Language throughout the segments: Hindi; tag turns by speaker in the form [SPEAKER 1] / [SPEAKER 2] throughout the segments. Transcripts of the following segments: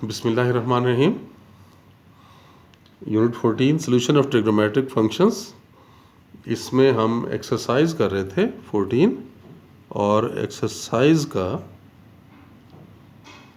[SPEAKER 1] बिस्मिल्लाहिर्रहमानिर्रहीम। Unit 14 solution of trigonometric functions. इसमें हम एक्सरसाइज कर रहे थे 14 और एक्सरसाइज का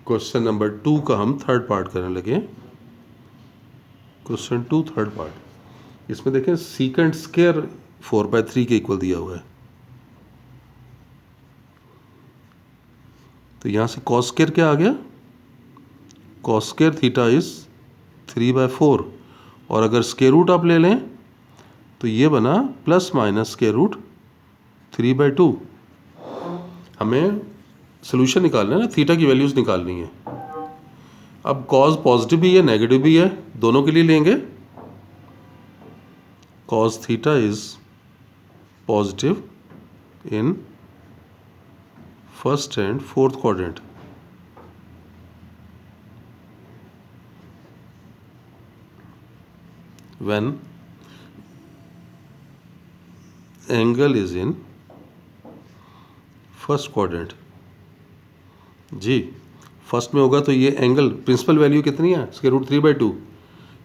[SPEAKER 1] क्वेश्चन नंबर 2 का हम थर्ड पार्ट करने लगे। Question 2 third part. इसमें देखें सीकेंट स्क्वायर 4/3 के इक्वल दिया हुआ है। तो यहाँ से कॉस स्क्वायर क्या आ गया? कॉस स्क्वायर थीटा इज 3/4 और अगर स्क्वायर रूट आप ले लें तो ये बना प्लस माइनस स्क्वायर रूट 3/2। हमें सोल्यूशन निकालना है ना, थीटा की वैल्यूज निकालनी है। अब कॉस पॉजिटिव भी है नेगेटिव भी है, दोनों के लिए लेंगे। Cos theta is positive in first and fourth quadrant. when angle is in first quadrant. जी फर्स्ट में होगा तो ये एंगल प्रिंसिपल वैल्यू कितनी है? Square root 3/2।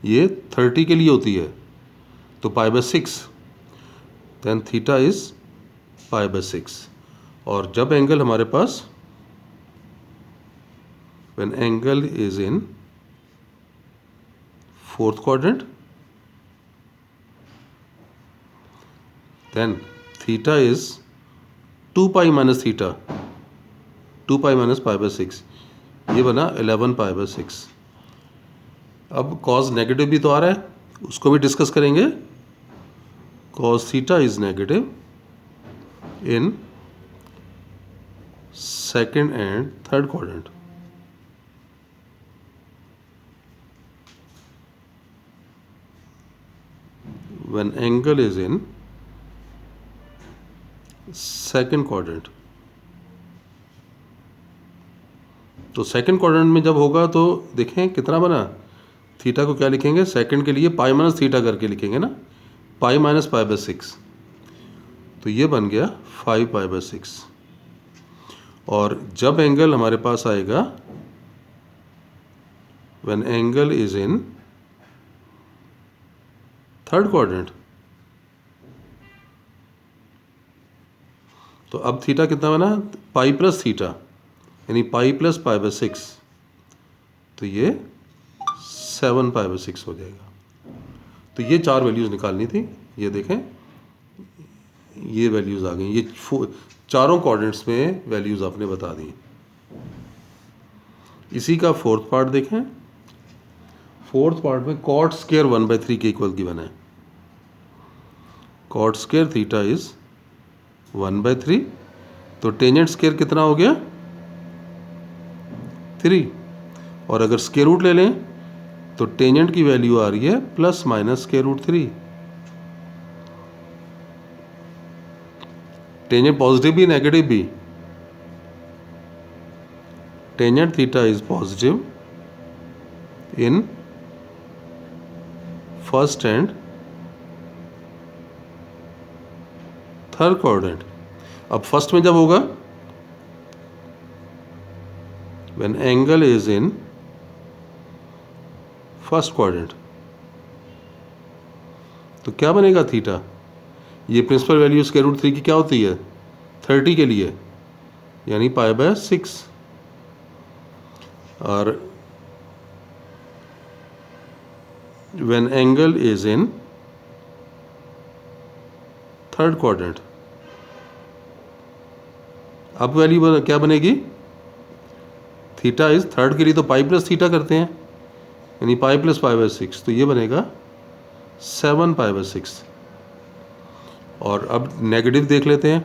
[SPEAKER 1] ये 30 के लिए होती है तो π/6, देन थीटा इज π/6। और जब एंगल हमारे पास when angle is in fourth quadrant then theta is 2π minus theta, 2π minus π/6, ये बना 11 π/6। अब cos नेगेटिव भी तो आ रहा है, उसको भी डिस्कस करेंगे। cos theta is negative in second and third quadrant. when angle is in second quadrant. तो सेकेंड क्वाड्रेंट में जब होगा तो देखें कितना बना। थीटा को क्या लिखेंगे? सेकेंड के लिए पाई माइनस थीटा करके लिखेंगे ना, पाई माइनस π/6। तो ये बन गया 5π/6। और जब एंगल हमारे पास आएगा when angle is in third quadrant, तो अब थीटा कितना बना? पाई प्लस थीटा, यानी पाई प्लस π/6। तो ये 7π/6 हो जाएगा। तो ये चार वैल्यूज़ निकालनी थी। ये देखें ये वैल्यूज़ आ गई। ये चारों कोऑर्डिनेट्स में वैल्यूज़ आपने बता दी। इसी का फोर्थ पार्ट देखें। फोर्थ पार्ट में कॉट स्क्वायर 1/3 के इक्वल गिवन है। Cot square theta is 1/3। तो टेंजेंट स्क्वायर कितना हो गया? 3। और अगर स्क्वायर रूट ले लें तो टेंजेंट की वैल्यू आ रही है plus minus square root 3। Tangent positive भी नेगेटिव भी। Tangent theta is positive in first and third quadrant. अब फर्स्ट में जब होगा when angle is in first quadrant, तो क्या बनेगा थीटा? ये प्रिंसिपल वैल्यू स्क्वायर रूट 3 की क्या होती है? 30 के लिए, यानी π/6। और when angle is in third quadrant, अब वैल्यू क्या बनेगी? थीटा इज थर्ड के लिए तो पाई प्लस थीटा करते हैं, यानी पाई प्लस π/6। तो ये बनेगा 7π/6। और अब नेगेटिव देख लेते हैं।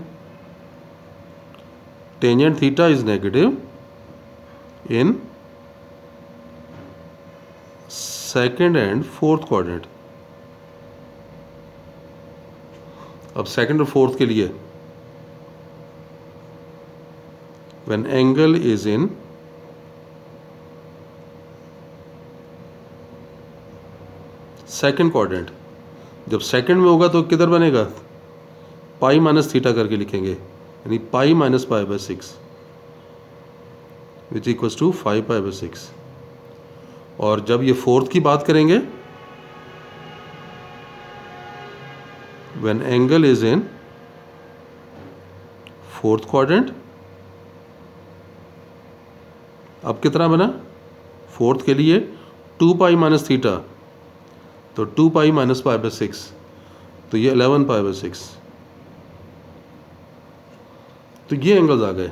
[SPEAKER 1] Tangent theta is negative in second and fourth quadrant. अब सेकेंड और फोर्थ के लिए when angle is in second quadrant, जब सेकेंड में होगा तो किधर बनेगा? पाई माइनस थीटा करके लिखेंगे, यानी pi minus π/6 which equals to 5π/6। और जब ये फोर्थ की बात करेंगे, when angle is in fourth quadrant, अब कितना बना फोर्थ के लिए 2 पाई माइनस थीटा, तो 2 पाई माइनस पाई बाई 6, तो ये 11 पाई बाई 6, तो ये एंगल्स आ गए,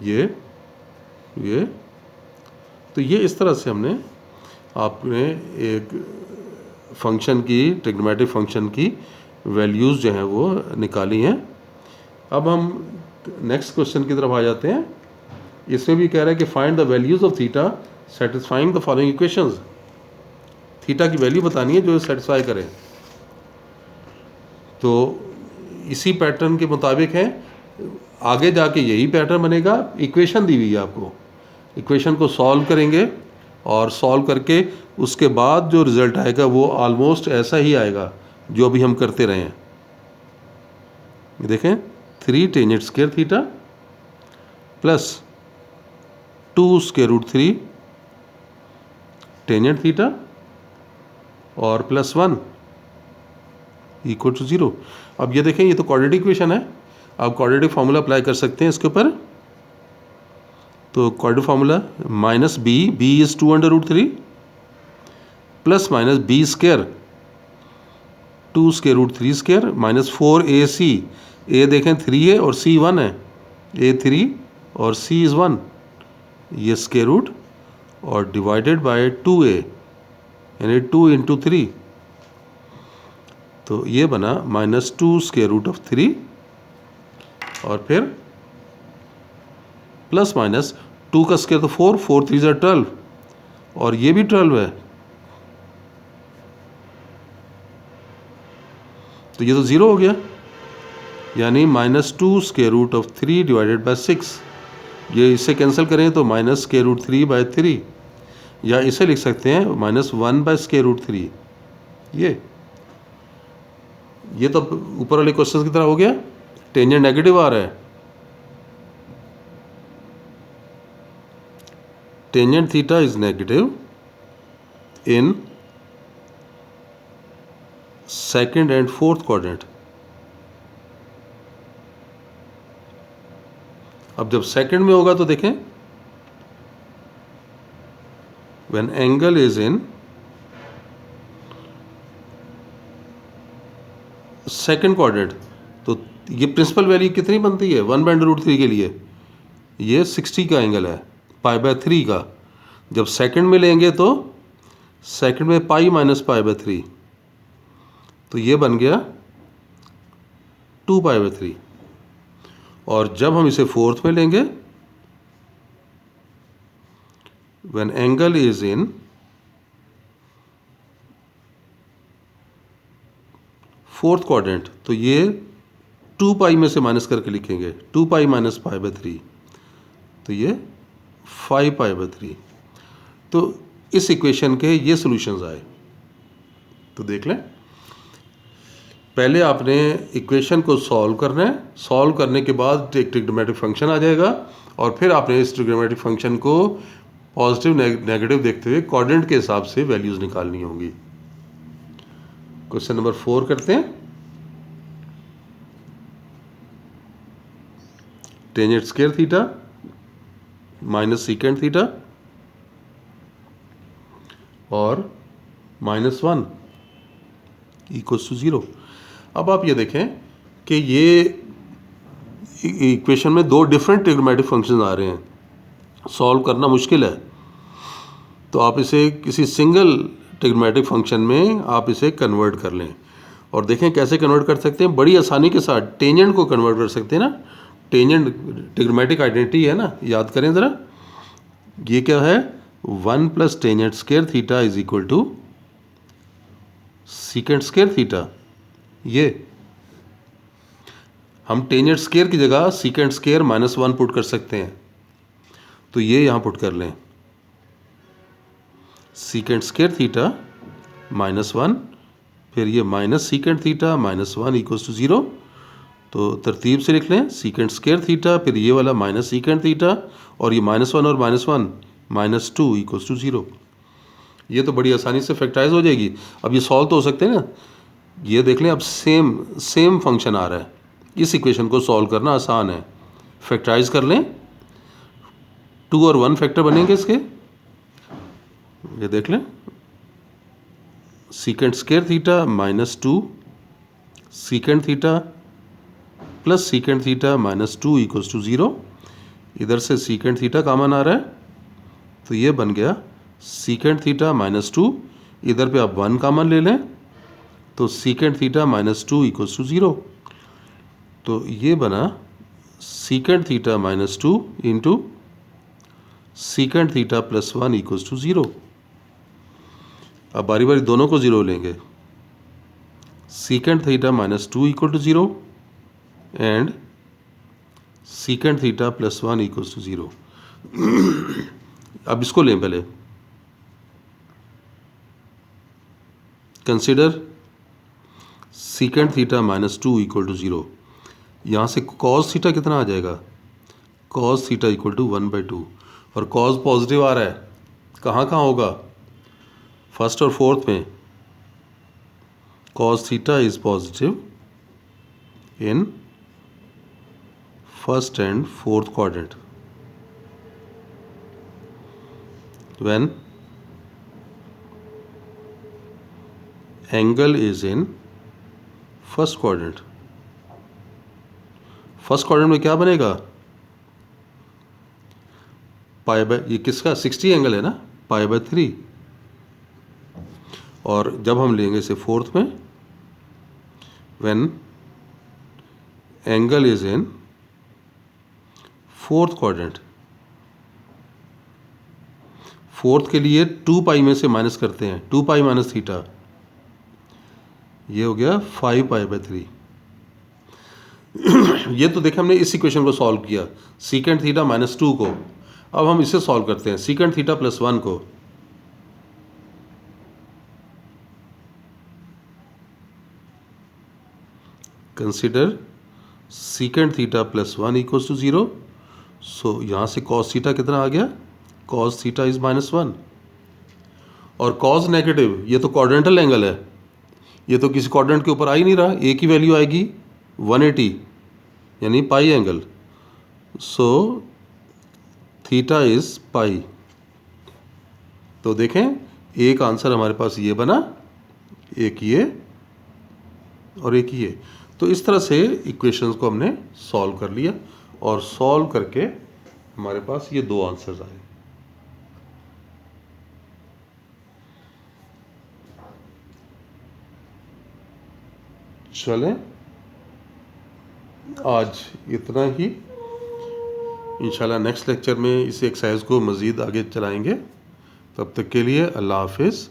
[SPEAKER 1] ये तो ये इस तरह से हमने आपने एक फंक्शन की, ट्रिग्नोमेट्रिक फंक्शन की वैल्यूज़ जो हैं वो निकाली हैं। अब हम नेक्स्ट क्वेश्चन की तरफ आ जाते हैं। इसमें भी कह रहा है कि find the values of theta satisfying the following equations. Theta की वैल्यू बतानी है जो सेटिस्फाई करे। तो इसी पैटर्न के मुताबिक है, आगे जाके यही पैटर्न बनेगा। इक्वेशन दी हुई है आपको, इक्वेशन को सॉल्व करेंगे और सॉल्व करके उसके बाद जो रिज़ल्ट आएगा वो ऑलमोस्ट ऐसा ही आएगा जो अभी हम करते रहे हैं। ये देखें, 3 tangent square theta plus 2 square root 3 tangent theta और प्लस 1 इक्वल टू 0। अब ये देखें, ये तो क्वाड्रेटिक इक्वेशन है। आप क्वाड्रेटिक फार्मूला अप्लाई कर सकते हैं इसके ऊपर। तो quadratic formula minus b is 2 under root 3 plus minus b square 2 square root 3 square minus 4ac। ए देखें 3 है और c 1 है, a 3 और c इज़ 1, ये स्क्वायर रूट और डिवाइडेड बाय 2a यानी 2 इंटू 3, तो ये बना माइनस 2 स्क्वायर रूट ऑफ 3 और फिर प्लस माइनस 2 का स्क्वायर तो 4, 4 3 ज़ा 12 और ये भी 12 है, तो ये तो 0 हो गया, यानी minus 2 square root of 3 divided by 6। ये इससे कैंसिल करें तो माइनस स्क्वायर रूट 3 बाय 3, या इसे लिख सकते हैं माइनस 1 बाय स्क्वायर रूट 3। ये तो ऊपर वाले क्वेश्चन की तरह हो गया। टेंजेंट नेगेटिव आ रहा है, tangent theta is negative in second and fourth quadrant. अब जब सेकंड में होगा तो देखें, when angle is in second quadrant, तो ये प्रिंसिपल वैल्यू कितनी बनती है 1 बाय रूट 3 के लिए, ये 60 का एंगल है पाई बाय 3 का। जब सेकंड में लेंगे तो सेकंड में पाई माइनस पाई बाय 3, तो ये बन गया 2 पाई बाय 3। और जब हम इसे फोर्थ में लेंगे, when angle is in fourth quadrant, तो ये 2 पाई में से माइनस करके लिखेंगे 2 पाई माइनस पाई बाय 3, तो ये 5 पाई बाय 3। तो इस इक्वेशन के ये सॉल्यूशंस आए। तो देख लें, पहले आपने इक्वेशन को सॉल्व करना है, सॉल्व करने के बाद एक ट्रिग्नोमेट्रिक फंक्शन आ जाएगा और फिर आपने इस ट्रिग्नोमेट्रिक फंक्शन को पॉजिटिव नेगेटिव देखते हुए क्वाड्रेंट के हिसाब से वैल्यूज़ निकालनी होंगी। क्वेश्चन नंबर 4 करते हैं। Tangent square theta minus secant theta और माइनस 1 इक्वल्स टू 0। अब आप ये देखें कि ये इक्वेशन में 2 डिफरेंट ट्रिग्नोमेट्रिक फंक्शंस आ रहे हैं, सॉल्व करना मुश्किल है। तो आप इसे किसी सिंगल ट्रिग्नोमेट्रिक फंक्शन में आप इसे कन्वर्ट कर लें और देखें कैसे कन्वर्ट कर सकते हैं। बड़ी आसानी के साथ टेंजेंट को कन्वर्ट कर सकते हैं ना। टेंजेंट ट्रिग्नोमेट्रिक आइडेंटिटी है ना, याद करें ज़रा। ये क्या है, 1 plus tangent square theta is equal to secant square theta. ये हम टेंजेंट स्क्वायर की जगह सीकेंट स्क्वायर माइनस 1 पुट कर सकते हैं, तो ये यहाँ पुट कर लें, सीकेंट स्क्वायर थीटा माइनस 1, फिर ये minus secant theta minus 1 equals to 0। तो तरतीब से लिख लें, सीकेंट स्क्वायर थीटा फिर ये वाला माइनस सीकेंट थीटा और ये माइनस 1 और माइनस 1 माइनस 2 इक्वल्स टू 0। ये तो बड़ी आसानी से फैक्टराइज हो जाएगी। अब ये सॉल्व तो हो सकते हैं ना, ये देख लें अब सेम फंक्शन आ रहा है। इस इक्वेशन को सॉल्व करना आसान है, फैक्टराइज कर लें, 2 और 1 फैक्टर बनेंगे इसके। ये देख लें, secant square theta -2 secant theta plus secant theta -2 equals to 0। इधर से सीकेंट थीटा कॉमन आ रहा है, तो ये बन गया सीकेंट थीटा -2। इधर पे आप 1 कॉमन ले लें, तो सीकेंट थीटा -2 इक्वल्स टू 0। तो ये बना secant theta -2 into secant theta +1 equals to 0। अब बारी बारी दोनों को 0 लेंगे। Secant theta -2 equal to 0 and secant theta +1 equals to 0। अब इसको लें पहले, consider secant theta -2 equal to 0। यहाँ से कॉस थीटा कितना आ जाएगा, कॉस थीटा इक्वल टू 1/2। और कॉस पॉजिटिव आ रहा है, कहाँ कहाँ होगा, फर्स्ट और फोर्थ में। cos theta is positive in first and fourth quadrant when angle is in first quadrant। First quadrant में क्या बनेगा, पाई बाय, ये किसका 60 एंगल है ना, π/3। और जब हम लेंगे इसे फोर्थ में, when angle is in fourth quadrant, fourth के लिए 2π में से माइनस करते हैं, 2π माइनस थीटा, ये हो गया 5π/3। ये तो देखें हमने इस इक्वेशन को सॉल्व किया, सीकेंट थीटा -2 को। अब हम इसे सॉल्व करते हैं, सीकेंट थीटा +1 को। Consider secant theta +1 equals to 0। So यहाँ से कॉस थीटा कितना आ गया, कॉस थीटा इज -1। और कॉस नेगेटिव, ये तो क्वाड्रेंटल एंगल है, ये तो किसी क्वाड्रेंट के ऊपर आ ही नहीं रहा, एक ही वैल्यू आएगी 180 यानी pi angle. So theta is pi. तो देखें एक आंसर हमारे पास ये बना, एक ये और एक ये। तो इस तरह से इक्वेशंस को हमने सॉल्व कर लिया और सॉल्व करके हमारे पास ये 2 आंसर्स आए। चलें, आज इतना ही। इंशाल्लाह नेक्स्ट लेक्चर में इस एक्सरसाइज को मज़ीद आगे चलाएंगे। तब तक के लिए अल्लाह हाफिज़।